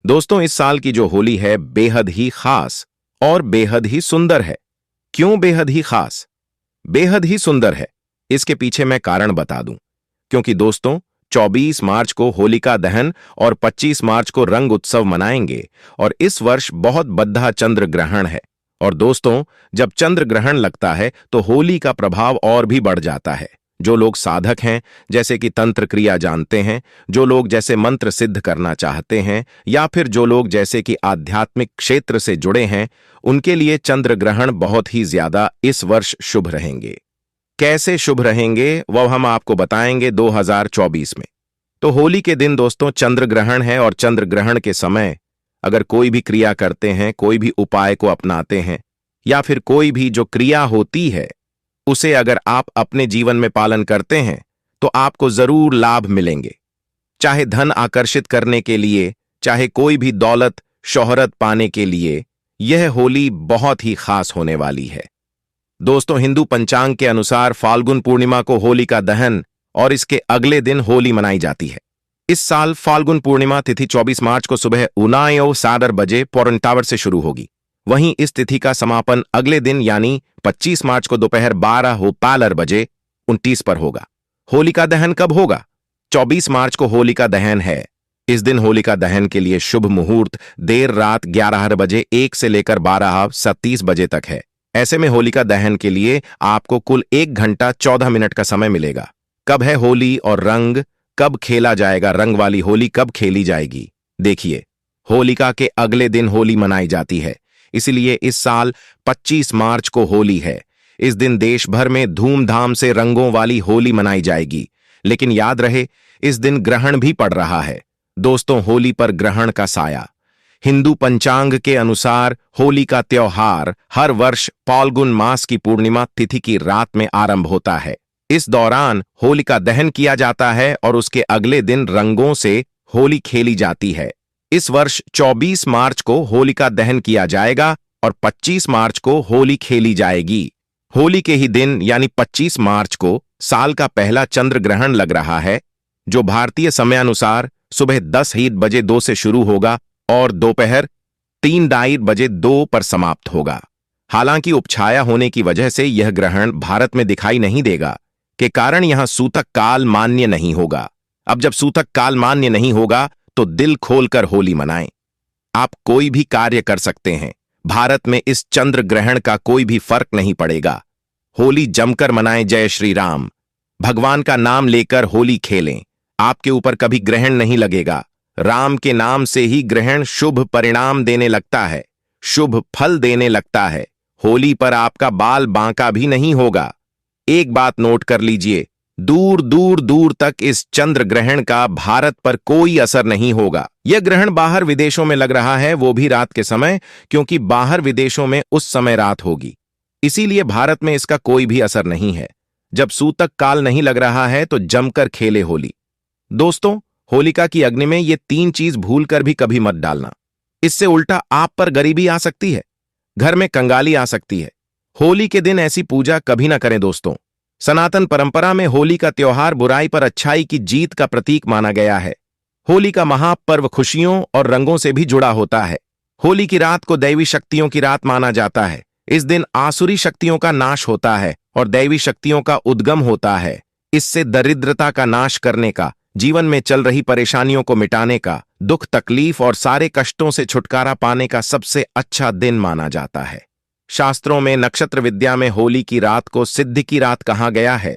दोस्तों, इस साल की जो होली है बेहद ही खास और बेहद ही सुंदर है। क्यों बेहद ही खास, बेहद ही सुंदर है, इसके पीछे मैं कारण बता दूं। क्योंकि दोस्तों, 24 मार्च को होलिका दहन और 25 मार्च को रंग उत्सव मनाएंगे और इस वर्ष बहुत बद्धा चंद्र ग्रहण है। और दोस्तों, जब चंद्र ग्रहण लगता है तो होली का प्रभाव और भी बढ़ जाता है। जो लोग साधक हैं, जैसे कि तंत्र क्रिया जानते हैं, जो लोग जैसे मंत्र सिद्ध करना चाहते हैं, या फिर जो लोग जैसे कि आध्यात्मिक क्षेत्र से जुड़े हैं, उनके लिए चंद्र ग्रहण बहुत ही ज्यादा इस वर्ष शुभ रहेंगे। कैसे शुभ रहेंगे वह हम आपको बताएंगे 2024 में। तो होली के दिन दोस्तों चंद्र ग्रहण है और चंद्र ग्रहण के समय अगर कोई भी क्रिया करते हैं, कोई भी उपाय को अपनाते हैं, या फिर कोई भी जो क्रिया होती है उसे अगर आप अपने जीवन में पालन करते हैं तो आपको जरूर लाभ मिलेंगे। चाहे धन आकर्षित करने के लिए, चाहे कोई भी दौलत शोहरत पाने के लिए, यह होली बहुत ही खास होने वाली है। दोस्तों, हिंदू पंचांग के अनुसार फाल्गुन पूर्णिमा को होलिका दहन और इसके अगले दिन होली मनाई जाती है। इस साल फाल्गुन पूर्णिमा तिथि 24 मार्च को सुबह 9:07 बजे पोरन टावर से शुरू होगी। वहीं इस तिथि का समापन अगले दिन यानी 25 मार्च को दोपहर 12:15 बजे 29 पर होगा। होलिका दहन कब होगा? 24 मार्च को होलिका दहन है। इस दिन होलिका दहन के लिए शुभ मुहूर्त देर रात 11 बजे 1 से लेकर 12:37 बजे तक है। ऐसे में होलिका दहन के लिए आपको कुल 1 घंटा 14 मिनट का समय मिलेगा। कब है होली और रंग कब खेला जाएगा, रंग वाली होली कब खेली जाएगी? देखिए, होलिका के अगले दिन होली मनाई जाती है, इसलिए इस साल 25 मार्च को होली है। इस दिन देश भर में धूमधाम से रंगों वाली होली मनाई जाएगी। लेकिन याद रहे, इस दिन ग्रहण भी पड़ रहा है। दोस्तों, होली पर ग्रहण का साया। हिंदू पंचांग के अनुसार होली का त्योहार हर वर्ष फाल्गुन मास की पूर्णिमा तिथि की रात में आरंभ होता है। इस दौरान होलिका दहन किया जाता है और उसके अगले दिन रंगों से होली खेली जाती है। इस वर्ष 24 मार्च को होलिका दहन किया जाएगा और 25 मार्च को होली खेली जाएगी। होली के ही दिन यानी 25 मार्च को साल का पहला चंद्र ग्रहण लग रहा है, जो भारतीय समयानुसार सुबह 10 बजे 2 से शुरू होगा और दोपहर 3 बजे 2 पर समाप्त होगा। हालांकि उपछाया होने की वजह से यह ग्रहण भारत में दिखाई नहीं देगा, के कारण यहां सूतक काल मान्य नहीं होगा। अब जब सूतक काल मान्य नहीं होगा तो दिल खोलकर होली मनाएं। आप कोई भी कार्य कर सकते हैं। भारत में इस चंद्र ग्रहण का कोई भी फर्क नहीं पड़ेगा। होली जमकर मनाएं। जय श्री राम। भगवान का नाम लेकर होली खेलें। आपके ऊपर कभी ग्रहण नहीं लगेगा। राम के नाम से ही ग्रहण शुभ परिणाम देने लगता है, शुभ फल देने लगता है। होली पर आपका बाल बांका भी नहीं होगा। एक बात नोट कर लीजिए, दूर दूर दूर तक इस चंद्र ग्रहण का भारत पर कोई असर नहीं होगा। यह ग्रहण बाहर विदेशों में लग रहा है, वो भी रात के समय, क्योंकि बाहर विदेशों में उस समय रात होगी। इसीलिए भारत में इसका कोई भी असर नहीं है। जब सूतक काल नहीं लग रहा है तो जमकर खेले होली। दोस्तों, होलिका की अग्नि में ये 3 चीज भूलकर भी कभी मत डालना। इससे उल्टा आप पर गरीबी आ सकती है, घर में कंगाली आ सकती है। होली के दिन ऐसी पूजा कभी ना करें दोस्तों। सनातन परंपरा में होली का त्योहार बुराई पर अच्छाई की जीत का प्रतीक माना गया है। होली का महापर्व खुशियों और रंगों से भी जुड़ा होता है। होली की रात को दैवी शक्तियों की रात माना जाता है। इस दिन आसुरी शक्तियों का नाश होता है और दैवी शक्तियों का उद्गम होता है। इससे दरिद्रता का नाश करने का, जीवन में चल रही परेशानियों को मिटाने का, दुख तकलीफ और सारे कष्टों से छुटकारा पाने का सबसे अच्छा दिन माना जाता है। शास्त्रों में नक्षत्र विद्या में होली की रात को सिद्धि की रात कहा गया है।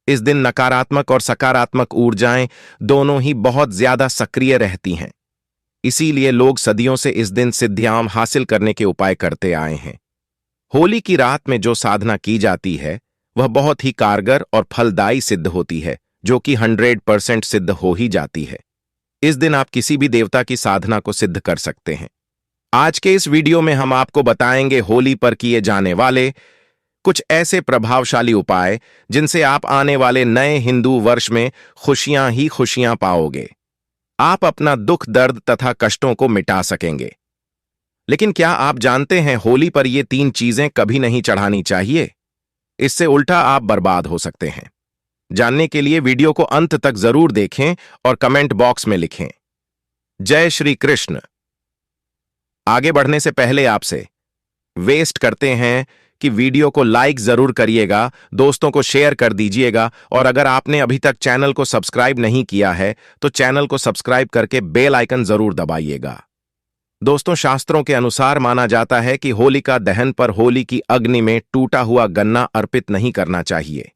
इस दिन नकारात्मक और सकारात्मक ऊर्जाएं दोनों ही बहुत ज्यादा सक्रिय रहती हैं। इसीलिए लोग सदियों से इस दिन सिद्धियां हासिल करने के उपाय करते आए हैं। होली की रात में जो साधना की जाती है वह बहुत ही कारगर और फलदायी सिद्ध होती है, जो कि 100% सिद्ध हो ही जाती है। इस दिन आप किसी भी देवता की साधना को सिद्ध कर सकते हैं। आज के इस वीडियो में हम आपको बताएंगे होली पर किए जाने वाले कुछ ऐसे प्रभावशाली उपाय जिनसे आप आने वाले नए हिंदू वर्ष में खुशियां ही खुशियां पाओगे। आप अपना दुख दर्द तथा कष्टों को मिटा सकेंगे। लेकिन क्या आप जानते हैं होली पर ये 3 चीजें कभी नहीं चढ़ानी चाहिए? इससे उल्टा आप बर्बाद हो सकते हैं। जानने के लिए वीडियो को अंत तक जरूर देखें और कमेंट बॉक्स में लिखें। जय श्री कृष्ण। आगे बढ़ने से पहले आपसे वेस्ट करते हैं कि वीडियो को लाइक जरूर करिएगा, दोस्तों को शेयर कर दीजिएगा, और अगर आपने अभी तक चैनल को सब्सक्राइब नहीं किया है तो चैनल को सब्सक्राइब करके बेल आइकन जरूर दबाइएगा। दोस्तों, शास्त्रों के अनुसार माना जाता है कि होलिका दहन पर होली की अग्नि में टूटा हुआ गन्ना अर्पित नहीं करना चाहिए,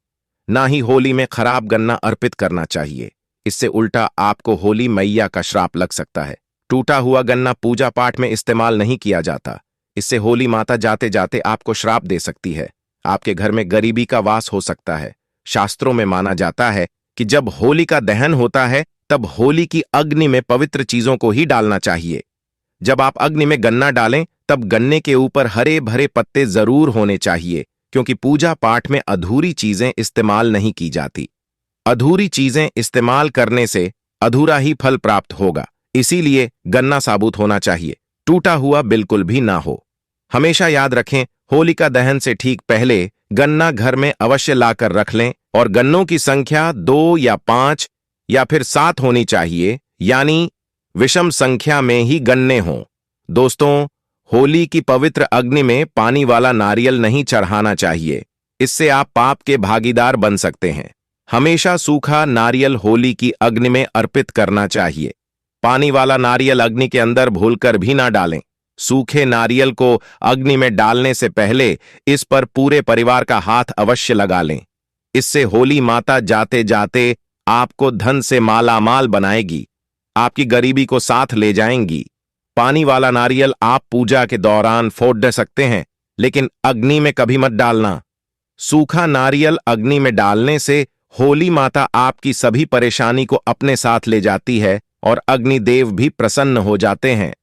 ना ही होली में खराब गन्ना अर्पित करना चाहिए। इससे उल्टा आपको होली मैया का श्राप लग सकता है। टूटा हुआ गन्ना पूजा पाठ में इस्तेमाल नहीं किया जाता। इससे होली माता जाते जाते आपको श्राप दे सकती है। आपके घर में गरीबी का वास हो सकता है। शास्त्रों में माना जाता है कि जब होली का दहन होता है तब होली की अग्नि में पवित्र चीजों को ही डालना चाहिए। जब आप अग्नि में गन्ना डालें तब गन्ने के ऊपर हरे भरे पत्ते जरूर होने चाहिए, क्योंकि पूजा पाठ में अधूरी चीजें इस्तेमाल नहीं की जाती। अधूरी चीजें इस्तेमाल करने से अधूरा ही फल प्राप्त होगा। इसीलिए गन्ना साबुत होना चाहिए, टूटा हुआ बिल्कुल भी ना हो। हमेशा याद रखें, होलिका दहन से ठीक पहले गन्ना घर में अवश्य लाकर रख लें और गन्नों की संख्या 2 या 5 या फिर 7 होनी चाहिए, यानी विषम संख्या में ही गन्ने हों। दोस्तों, होली की पवित्र अग्नि में पानी वाला नारियल नहीं चढ़ाना चाहिए। इससे आप पाप के भागीदार बन सकते हैं। हमेशा सूखा नारियल होली की अग्नि में अर्पित करना चाहिए। पानी वाला नारियल अग्नि के अंदर भूलकर भी ना डालें। सूखे नारियल को अग्नि में डालने से पहले इस पर पूरे परिवार का हाथ अवश्य लगा लें। इससे होली माता जाते जाते आपको धन से मालामाल बनाएगी, आपकी गरीबी को साथ ले जाएंगी। पानी वाला नारियल आप पूजा के दौरान फोड़ दे सकते हैं, लेकिन अग्नि में कभी मत डालना। सूखा नारियल अग्नि में डालने से होली माता आपकी सभी परेशानी को अपने साथ ले जाती है और अग्निदेव भी प्रसन्न हो जाते हैं।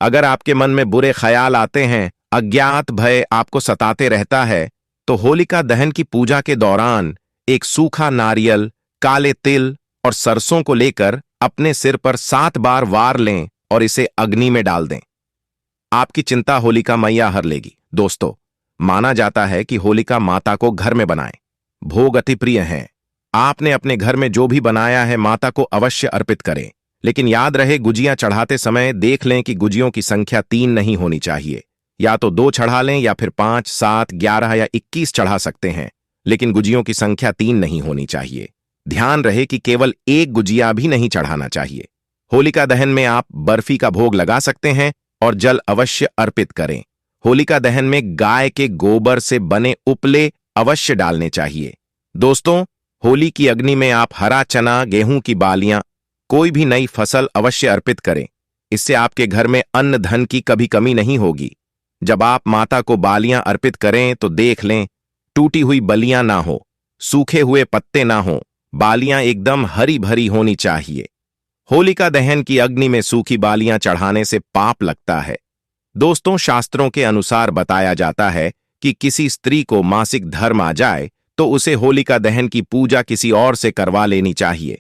अगर आपके मन में बुरे ख्याल आते हैं, अज्ञात भय आपको सताते रहता है, तो होलिका दहन की पूजा के दौरान एक सूखा नारियल, काले तिल और सरसों को लेकर अपने सिर पर 7 बार वार लें और इसे अग्नि में डाल दें। आपकी चिंता होलिका मैया हर लेगी। दोस्तों, माना जाता है कि होलिका माता को घर में बनाएं। भोग अति प्रिय हैं। आपने अपने घर में जो भी बनाया है माता को अवश्य अर्पित करें, लेकिन याद रहे, गुजियां चढ़ाते समय देख लें कि गुजियों की संख्या 3 नहीं होनी चाहिए। या तो 2 चढ़ा लें या फिर 5, 7, 11 या 21 चढ़ा सकते हैं, लेकिन गुजियों की संख्या 3 नहीं होनी चाहिए। ध्यान रहे कि केवल एक गुजिया भी नहीं चढ़ाना चाहिए। होलिका दहन में आप बर्फी का भोग लगा सकते हैं और जल अवश्य अर्पित करें। होलिका दहन में गाय के गोबर से बने उपले अवश्य डालने चाहिए। दोस्तों, होली की अग्नि में आप हरा चना, गेहूं की बालियां, कोई भी नई फसल अवश्य अर्पित करें। इससे आपके घर में अन्न धन की कभी कमी नहीं होगी। जब आप माता को बालियां अर्पित करें तो देख लें, टूटी हुई बलियां ना हो, सूखे हुए पत्ते ना हो, बालियां एकदम हरी भरी होनी चाहिए। होलिका दहन की अग्नि में सूखी बालियां चढ़ाने से पाप लगता है। दोस्तों, शास्त्रों के अनुसार बताया जाता है कि किसी स्त्री को मासिक धर्म आ जाए तो उसे होलिका दहन की पूजा किसी और से करवा लेनी चाहिए।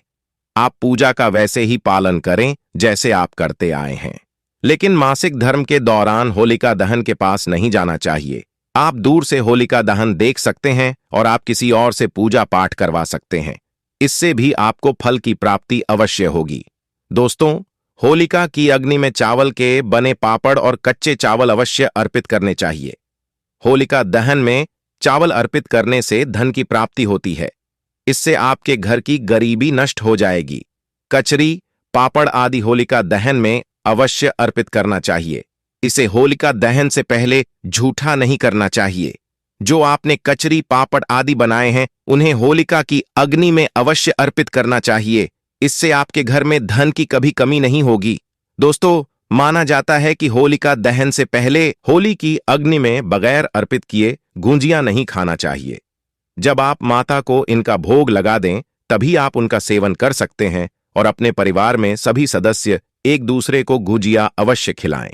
आप पूजा का वैसे ही पालन करें जैसे आप करते आए हैं, लेकिन मासिक धर्म के दौरान होलिका दहन के पास नहीं जाना चाहिए। आप दूर से होलिका दहन देख सकते हैं और आप किसी और से पूजा पाठ करवा सकते हैं। इससे भी आपको फल की प्राप्ति अवश्य होगी। दोस्तों, होलिका की अग्नि में चावल के बने पापड़ और कच्चे चावल अवश्य अर्पित करने चाहिए। होलिका दहन में चावल अर्पित करने से धन की प्राप्ति होती है। इससे आपके घर की गरीबी नष्ट हो जाएगी। कचरी, पापड़ आदि होलिका दहन में अवश्य अर्पित करना चाहिए। इसे होलिका दहन से पहले झूठा नहीं करना चाहिए। जो आपने कचरी, पापड़ आदि बनाए हैं उन्हें होलिका की अग्नि में अवश्य अर्पित करना चाहिए। इससे आपके घर में धन की कभी कमी नहीं होगी। दोस्तों, माना जाता है कि होलिका दहन से पहले होली की अग्नि में बगैर अर्पित किए गुंजियां नहीं खाना चाहिए। जब आप माता को इनका भोग लगा दें तभी आप उनका सेवन कर सकते हैं और अपने परिवार में सभी सदस्य एक दूसरे को गुजिया अवश्य खिलाएं।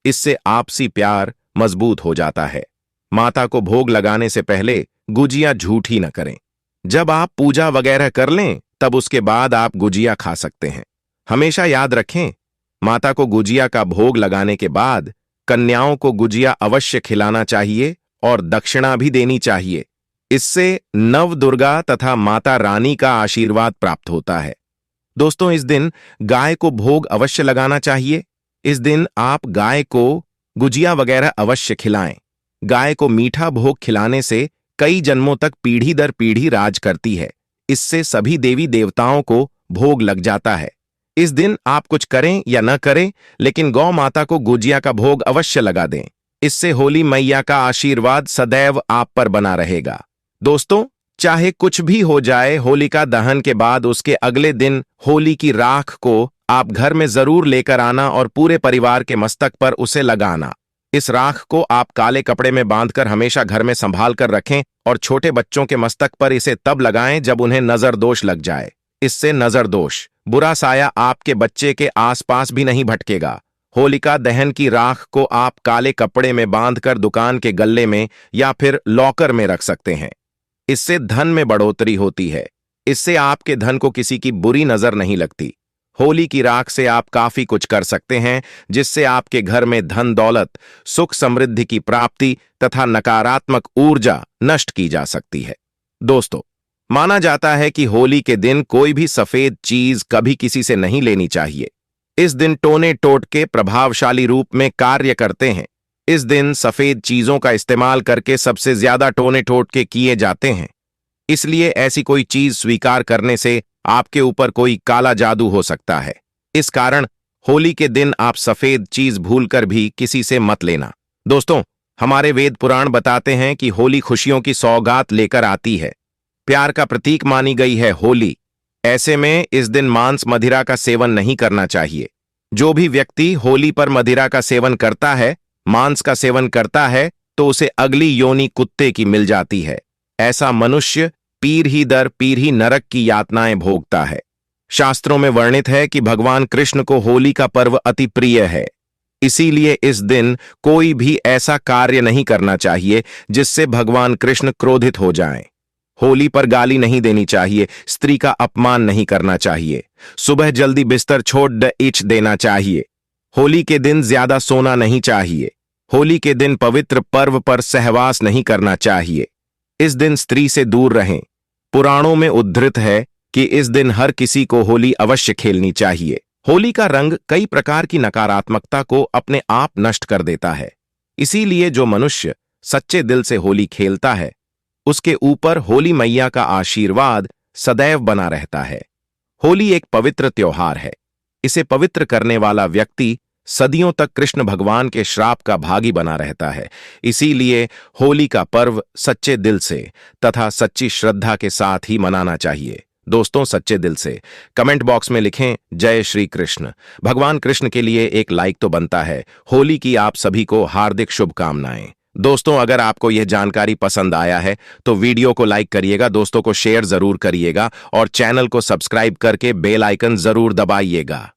इससे आपसी प्यार मजबूत हो जाता है। माता को भोग लगाने से पहले गुजिया झूठी न करें। जब आप पूजा वगैरह कर लें तब उसके बाद आप गुजिया खा सकते हैं। हमेशा याद रखें, माता को गुजिया का भोग लगाने के बाद कन्याओं को गुजिया अवश्य खिलाना चाहिए और दक्षिणा भी देनी चाहिए। इससे नव दुर्गा तथा माता रानी का आशीर्वाद प्राप्त होता है। दोस्तों, इस दिन गाय को भोग अवश्य लगाना चाहिए। इस दिन आप गाय को गुजिया वगैरह अवश्य खिलाएं। गाय को मीठा भोग खिलाने से कई जन्मों तक पीढ़ी दर पीढ़ी राज करती है। इससे सभी देवी देवताओं को भोग लग जाता है। इस दिन आप कुछ करें या न करें, लेकिन गौ माता को गुजिया का भोग अवश्य लगा दें। इससे होली मैया का आशीर्वाद सदैव आप पर बना रहेगा। दोस्तों, चाहे कुछ भी हो जाए, होलिका दहन के बाद उसके अगले दिन होली की राख को आप घर में जरूर लेकर आना और पूरे परिवार के मस्तक पर उसे लगाना। इस राख को आप काले कपड़े में बांधकर हमेशा घर में संभाल कर रखें और छोटे बच्चों के मस्तक पर इसे तब लगाएं जब उन्हें नजर दोष लग जाए। इससे नजर दोष, बुरा साया आपके बच्चे के आसपास भी नहीं भटकेगा। होलिका दहन की राख को आप काले कपड़े में बांधकर दुकान के गल्ले में या फिर लॉकर में रख सकते हैं। इससे धन में बढ़ोतरी होती है। इससे आपके धन को किसी की बुरी नजर नहीं लगती। होली की राख से आप काफी कुछ कर सकते हैं, जिससे आपके घर में धन दौलत, सुख समृद्धि की प्राप्ति तथा नकारात्मक ऊर्जा नष्ट की जा सकती है। दोस्तों, माना जाता है कि होली के दिन कोई भी सफेद चीज कभी किसी से नहीं लेनी चाहिए। इस दिन टोने टोटके प्रभावशाली रूप में कार्य करते हैं। इस दिन सफेद चीजों का इस्तेमाल करके सबसे ज्यादा टोने टोटके किए जाते हैं। इसलिए ऐसी कोई चीज स्वीकार करने से आपके ऊपर कोई काला जादू हो सकता है। इस कारण होली के दिन आप सफेद चीज भूलकर भी किसी से मत लेना। दोस्तों, हमारे वेद पुराण बताते हैं कि होली खुशियों की सौगात लेकर आती है। प्यार का प्रतीक मानी गई है होली। ऐसे में इस दिन मांस मदिरा का सेवन नहीं करना चाहिए। जो भी व्यक्ति होली पर मदिरा का सेवन करता है, मांस का सेवन करता है, तो उसे अगली योनि कुत्ते की मिल जाती है। ऐसा मनुष्य पीढ़ी दर पीढ़ी नरक की यातनाएं भोगता है। शास्त्रों में वर्णित है कि भगवान कृष्ण को होली का पर्व अति प्रिय है। इसीलिए इस दिन कोई भी ऐसा कार्य नहीं करना चाहिए जिससे भगवान कृष्ण क्रोधित हो जाएं। होली पर गाली नहीं देनी चाहिए, स्त्री का अपमान नहीं करना चाहिए, सुबह जल्दी बिस्तर छोड़ इच देना चाहिए। होली के दिन ज्यादा सोना नहीं चाहिए। होली के दिन पवित्र पर्व पर सहवास नहीं करना चाहिए। इस दिन स्त्री से दूर रहें। पुराणों में उद्धृत है कि इस दिन हर किसी को होली अवश्य खेलनी चाहिए। होली का रंग कई प्रकार की नकारात्मकता को अपने आप नष्ट कर देता है। इसीलिए जो मनुष्य सच्चे दिल से होली खेलता है, उसके ऊपर होली मैया का आशीर्वाद सदैव बना रहता है। होली एक पवित्र त्योहार है। इसे पवित्र करने वाला व्यक्ति सदियों तक कृष्ण भगवान के श्राप का भागी बना रहता है। इसीलिए होली का पर्व सच्चे दिल से तथा सच्ची श्रद्धा के साथ ही मनाना चाहिए। दोस्तों, सच्चे दिल से कमेंट बॉक्स में लिखें जय श्री कृष्ण। भगवान कृष्ण के लिए एक लाइक तो बनता है। होली की आप सभी को हार्दिक शुभकामनाएं। दोस्तों, अगर आपको यह जानकारी पसंद आया है तो वीडियो को लाइक करिएगा, दोस्तों को शेयर जरूर करिएगा और चैनल को सब्सक्राइब करके बेल आइकन जरूर दबाइएगा।